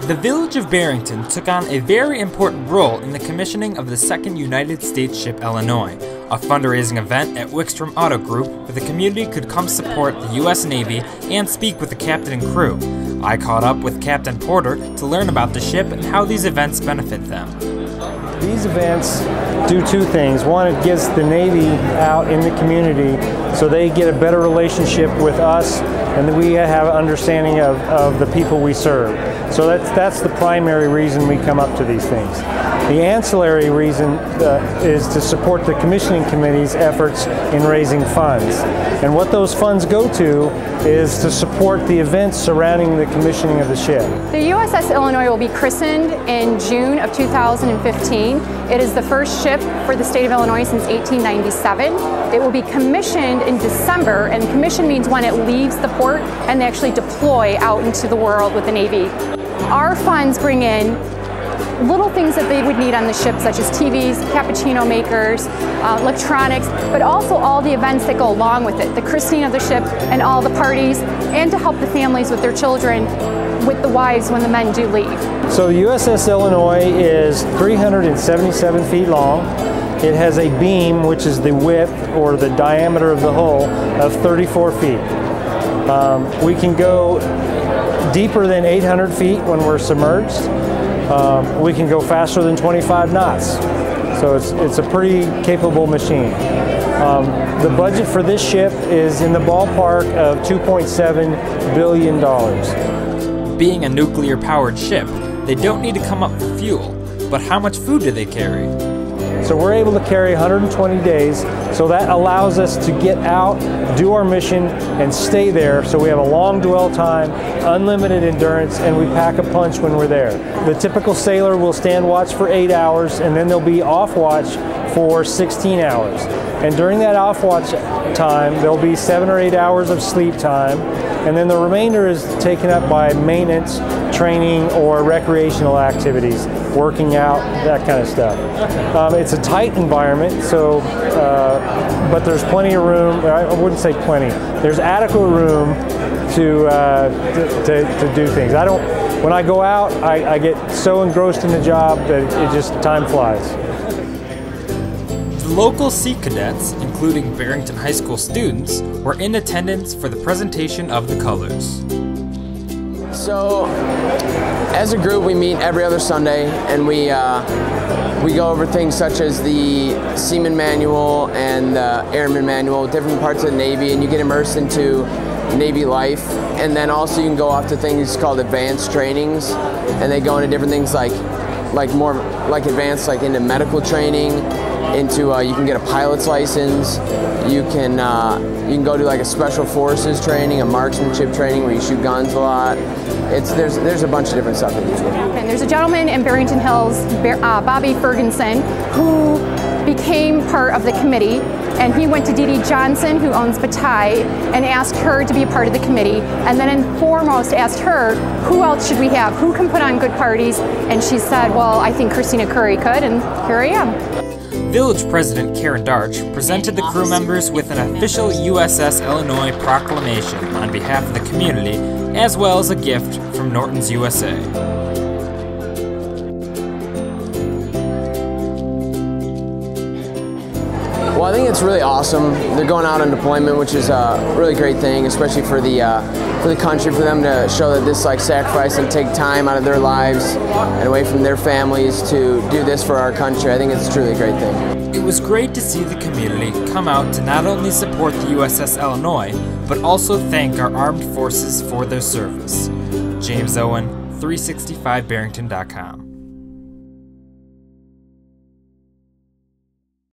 The village of Barrington took on a very important role in the commissioning of the second United States ship Illinois, a fundraising event at Wickstrom Auto Group where the community could come support the U.S. Navy and speak with the captain and crew. I caught up with Captain Porter to learn about the ship and how these events benefit them. These events do two things. One, it gets the Navy out in the community so they get a better relationship with us and that we have an understanding of the people we serve. So that's the primary reason we come up to these things. The ancillary reason is to support the commissioning committee's efforts in raising funds. And what those funds go to is to support the events surrounding the commissioning of the ship. The USS Illinois will be christened in June of 2015. It is the first ship for the state of Illinois since 1897. It will be commissioned in December, and commission means when it leaves the port and they actually deploy out into the world with the Navy. Our funds bring in little things that they would need on the ship, such as TVs, cappuccino makers, electronics, but also all the events that go along with it, the christening of the ship and all the parties, and to help the families with their children, with the wives when the men do leave. So the USS Illinois is 377 feet long. It has a beam, which is the width or the diameter of the hull, of 34 feet. We can go deeper than 800 feet when we're submerged. We can go faster than 25 knots. So it's a pretty capable machine. The budget for this ship is in the ballpark of $2.7 billion. Being a nuclear-powered ship, they don't need to come up for fuel. But how much food do they carry? So we're able to carry 120 days, so that allows us to get out, do our mission, and stay there. So we have a long dwell time, unlimited endurance, and we pack a punch when we're there. The typical sailor will stand watch for 8 hours, and then they'll be off watch for 16 hours. And during that off watch time, there'll be 7 or 8 hours of sleep time, and then the remainder is taken up by maintenance, training, or recreational activities, working out, that kind of stuff. It's a tight environment, so but there's plenty of room. I wouldn't say plenty. There's adequate room to do things. When I go out, I get so engrossed in the job that it just time flies. The local Sea Cadets, including Barrington High School students, were in attendance for the presentation of the colors. So, as a group, we meet every other Sunday, and we go over things such as the Seaman Manual and the Airman Manual, different parts of the Navy, and you get immersed into Navy life. And then also you can go off to things called advanced trainings, and they go into different things like more like advanced, like into medical training, into you can get a pilot's license. You can go do like a special forces training, a marksmanship training where you shoot guns a lot. There's a bunch of different stuff that you do. And there's a gentleman in Barrington Hills, Bobby Ferguson, who became part of the committee, and he went to Dee Dee Johnson, who owns Bataille, and asked her to be a part of the committee, and then and foremost asked her, who else should we have? Who can put on good parties? And she said, well, I think Christina Curry could, and here I am. Village President Karen Darch presented the crew members with an official USS Illinois proclamation on behalf of the community, as well as a gift from Norton's USA. Well, I think it's really awesome. They're going out on deployment, which is a really great thing, especially for the country, for them to show that this sacrifice and take time out of their lives and away from their families to do this for our country. I think it's truly a great thing. It was great to see the community come out to not only support the USS Illinois, but also thank our armed forces for their service. James Owen, 365barrington.com.